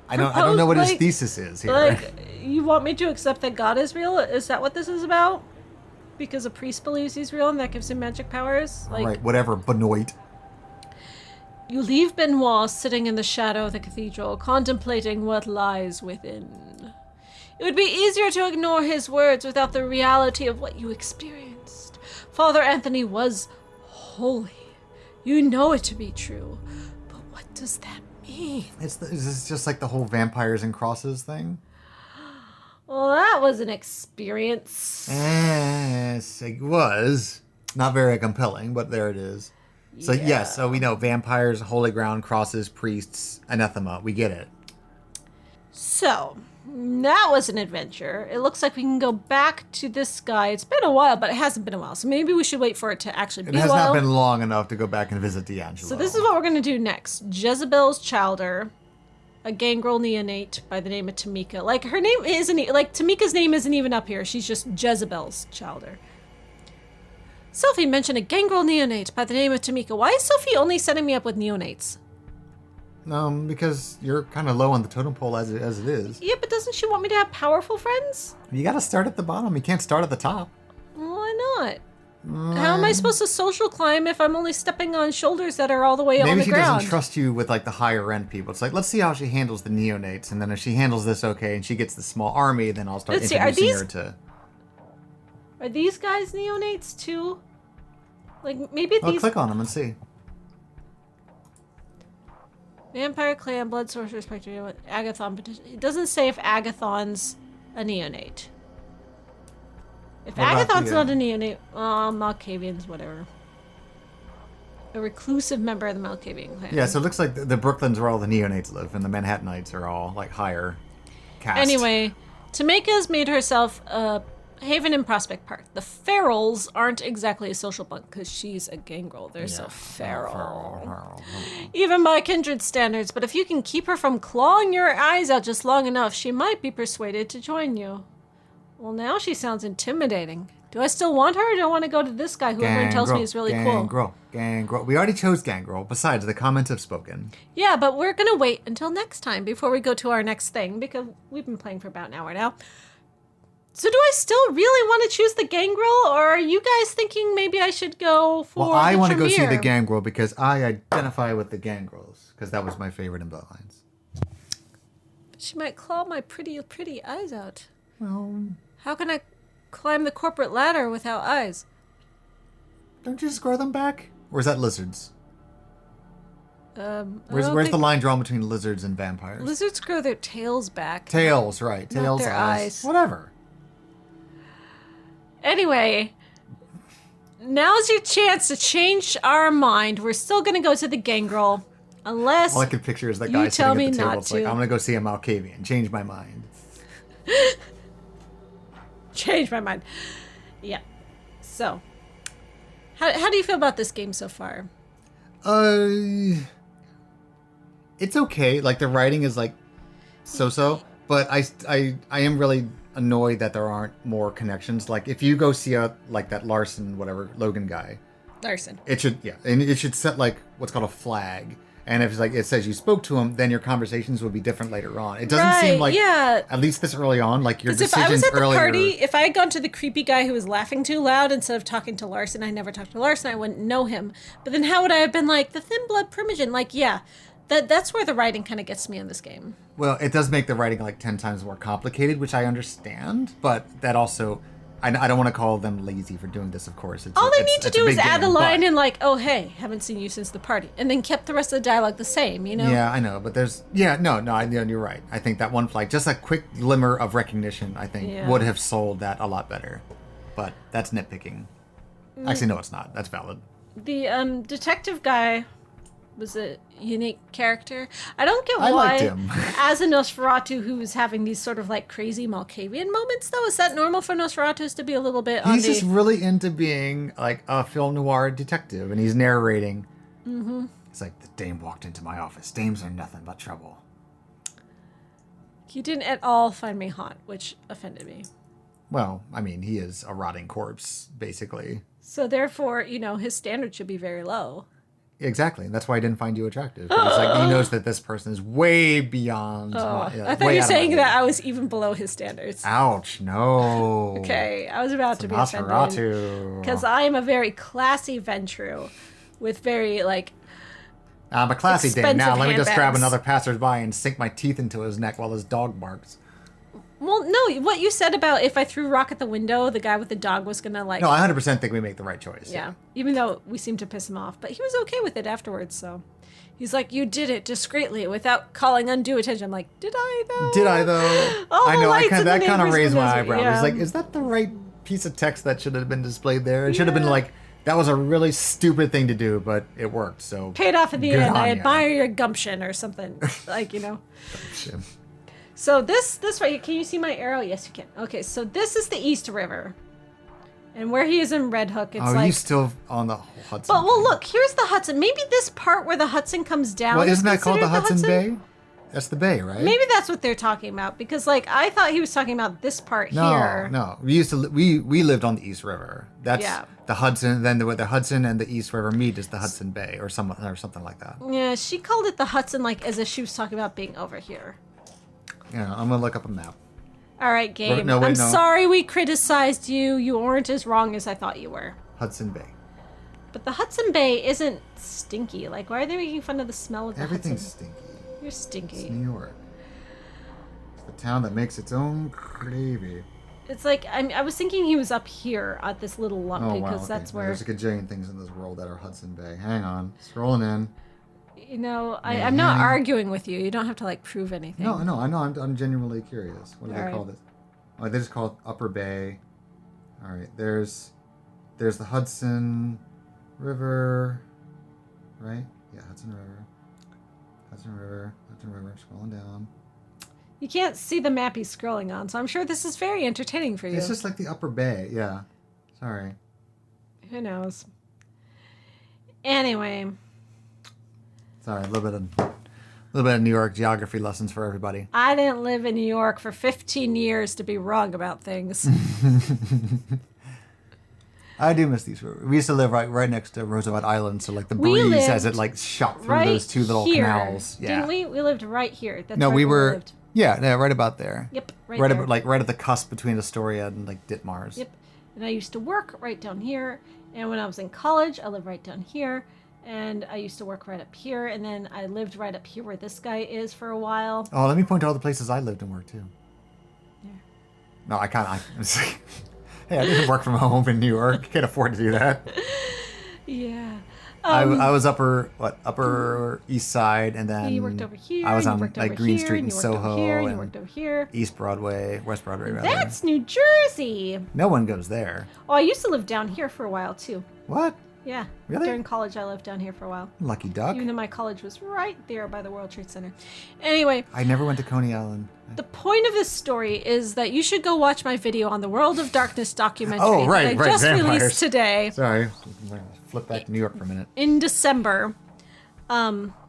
I don't know what his thesis is here. You want me to accept that God is real? Is that what this is about? Because a priest believes he's real and that gives him magic powers? Right, whatever, Benoit. You leave Benoit sitting in the shadow of the cathedral, contemplating what lies within. It would be easier to ignore his words without the reality of what you experienced. Father Anthony was holy. You know it to be true. But what does that mean? Is this just like the whole vampires and crosses thing? Well, that was an experience. Yes, it was. Not very compelling, but there it is. So, yes, so we know vampires, holy ground, crosses, priests, anathema. We get it. So, that was an adventure. It looks like we can go back to this guy. It's been a while, but it hasn't been a while. So maybe we should wait for it to actually be a while. It has not been long enough to go back and visit D'Angelo. So this is what we're going to do next. Jezebel's Childer, a gangrel neonate by the name of Tamika. Her name isn't, Tamika's name isn't even up here. She's just Jezebel's Childer. Sophie mentioned a gangrel neonate by the name of Tamika. Why is Sophie only setting me up with neonates? Because you're kind of low on the totem pole as it is. Yeah, but doesn't she want me to have powerful friends? You got to start at the bottom. You can't start at the top. Why not? How am I supposed to social climb if I'm only stepping on shoulders that are all the way on the ground? Maybe she doesn't trust you with the higher end people. It's let's see how she handles the neonates, and then if she handles this okay and she gets the small army, then I'll start introducing her to... Are these guys neonates too? Maybe these... click on them and see. Vampire Clan, Blood Sorcerer, Spectre, Agathon. It doesn't say if Agathon's a neonate. If Agathon's not a neonate, Malkavians, whatever. A reclusive member of the Malkavian clan. Yeah, so it looks like the Brooklyns where all the neonates live, and the Manhattanites are all higher caste. Anyway, Tamika's made herself a haven in Prospect Park. The Ferals aren't exactly a social bunk because she's a gangrel. They're so feral. Even by kindred standards, but if you can keep her from clawing your eyes out just long enough, she might be persuaded to join you. Well, now she sounds intimidating. Do I still want her, or do I want to go to this guy who everyone tells me is really cool? Gangrel. We already chose Gangrel. Besides, the comments have spoken. Yeah, but we're going to wait until next time before we go to our next thing, because we've been playing for about an hour now. So do I still really want to choose the Gangrel, or are you guys thinking maybe I should go for Well, I want to go see Tremere? the Gangrel because I identify with the Gangrels, because that was my favorite in Bloodlines. She might claw my pretty, pretty eyes out. Well, How can I climb the corporate ladder without eyes? don't you just grow them back? Or is that lizards? Where's the line drawn between lizards and vampires? Lizards grow their tails back. Tails, right. Tails, their eyes. Whatever. Anyway, now's your chance to change our mind. We're still going to go to the Gangrel, unless All I can picture is that guy you tell sitting me at the table. not It's to. I'm going to go see a Malkavian. Change my mind. Change my mind. Yeah. So, how do you feel about this game so far? It's okay. The writing is so-so, but I am really annoyed that there aren't more connections. If you go see that Larson, whatever, Logan guy. Larson. It should set what's called a flag. And if it says you spoke to him, then your conversations would be different later on. It doesn't seem at least this early on, your decisions if I was at the earlier. party, if I had gone to the creepy guy who was laughing too loud instead of talking to Larson, I never talked to Larson, I wouldn't know him. But then how would I have been the thin blood primogen? That's where the writing kind of gets me in this game. Well, it does make the writing 10 times more complicated, which I understand, but that also, I don't want to call them lazy for doing this, of course. All they need to do is add a line in oh, hey, haven't seen you since the party, and then kept the rest of the dialogue the same, Yeah, I know, but there's, you're right. I think that one flag, just a quick glimmer of recognition, I think, would have sold that a lot better. But that's nitpicking. Actually, no, it's not. That's valid. The detective guy was a unique character. I don't get I why, liked him. as a Nosferatu who's having these sort of crazy Malkavian moments, though, is that normal for Nosferatus to be a little bit He's just really into being a film noir detective, and he's narrating. Mm-hmm. It's the dame walked into my office. Dames are nothing but trouble. He didn't at all find me hot, which offended me. Well, I mean, he is a rotting corpse, basically. So therefore, his standard should be very low. Exactly. That's why I didn't find you attractive. Because he knows that this person is way beyond. I thought you were saying that I was even below his standards. Ouch! No. Okay, I was about to be offended. Nosferatu. Because I am a very classy Ventru, with very I'm a classy dame. Now let me just grab handbags. another passersby and sink my teeth into his neck while his dog barks. Well, no, what you said about if I threw a rock at the window, the guy with the dog was gonna No, I 100% think we make the right choice. Yeah, even though we seemed to piss him off, but he was okay with it afterwards. So he's like, "You did it discreetly without calling undue attention." I'm like, "Did I though? Did I though? All I the know. lights in the That kind of neighbors raised in the my desert, eyebrow. yeah. It's like, is that the right piece of text that should have been displayed there? It should have been like, that was a really stupid thing to do, but it worked. So Paid off at the good end. on I ya. admire your gumption or something, So this right, can you see my arrow? Yes, you can. Okay, so this is the East River, and where he is in Red Hook, it's you still on the Hudson? But well, look, here's the Hudson. Maybe this part where the Hudson comes down. Well, is isn't that called the considered Hudson Bay? That's the bay, right? Maybe that's what they're talking about, because I thought he was talking about this part here. No. We lived on the East River. That's the Hudson. Then where the Hudson and the East River meet is the Hudson Bay, or something like that. Yeah, she called it the Hudson, as if she was talking about being over here. Yeah, I'm gonna look up a map. All right, game. No, wait, I'm no. sorry we criticized you. You weren't as wrong as I thought you were. Hudson Bay. But the Hudson Bay isn't stinky. Why are they making fun of the smell of the Everything's Hudson? stinky. You're stinky. It's New York. It's the town that makes its own gravy. It's I was thinking he was up here at this little lump Oh, because wow. that's where There's a gajillion things in this world that are Hudson Bay. Hang on. Scrolling in. I'm not arguing with you. You don't have to prove anything. No, I know. I'm genuinely curious. What do they All call right. this? Oh, they just call it Upper Bay. All right. There's the Hudson River, right? Yeah, Hudson River. Scrolling down. You can't see the map he's scrolling on, so I'm sure this is very entertaining for you. It's just like the Upper Bay. Yeah. Sorry. Who knows? Anyway. Sorry. A little bit of New York geography lessons for everybody. I didn't live in New York for 15 years to be wrong about things. I do miss these. We used to live right next to Roosevelt Island, so the We breeze as lived it shot through right those two little here. canals. Yeah. Didn't we? We lived right here. That's No, right we where were. lived. Yeah, right about there. Yep, right right there. about, right at the cusp between Astoria and Ditmars. Yep. And I used to work right down here. And when I was in college, I lived right down here. And I used to work right up here. And then I lived right up here where this guy is for a while. Oh, let me point to all the places I lived and worked too. Yeah. No, I can't. Hey, I didn't work from home in New York. Can't afford to do that. Yeah. I was upper East Side, and then You worked over here. I was you on worked over Green here, Street and in you worked over Soho, here, and you and worked over here. West Broadway, rather. That's New Jersey. No one goes there. Oh, I used to live down here for a while too. What? Yeah. Really? During college, I lived down here for a while. Lucky duck. Even though my college was right there by the World Trade Center. Anyway, I never went to Coney Island. the point of this story is that you should go watch my video on the World of Darkness documentary Oh, right, that I just vampires. released today Sorry. Flip back to New York for a minute. in December,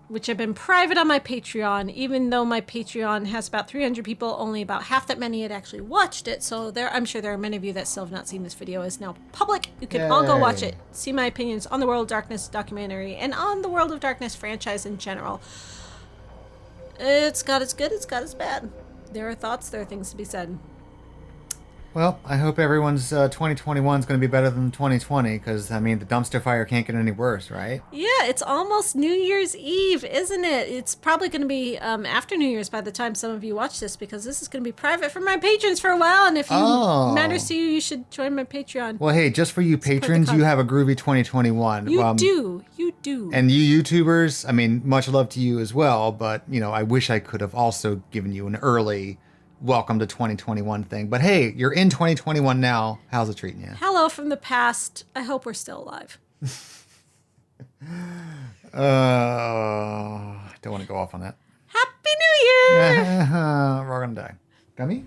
which have been private on my Patreon, even though my Patreon has about 300 people, only about half that many had actually watched it. So I'm sure there are many of you that still have not seen this video. It's now public. You can all go watch Yay. it. See my opinions on the World of Darkness documentary and on the World of Darkness franchise in general. It's got its good, it's got its bad. There are thoughts, there are things to be said. Well, I hope everyone's 2021 is going to be better than 2020, because, the dumpster fire can't get any worse, right? Yeah, it's almost New Year's Eve, isn't it? It's probably going to be after New Year's by the time some of you watch this, because this is going to be private for my patrons for a while, and if you matters to you, you should join my Patreon. Well, hey, just for you patrons, you have a groovy 2021. You do. And you YouTubers, much love to you as well, but, I wish I could have also given you an early welcome to 2021 thing. But hey, you're in 2021 now. How's it treating you? Hello from the past. I hope we're still alive. I don't want to go off on that. Happy New Year! We're gonna die. Gummy?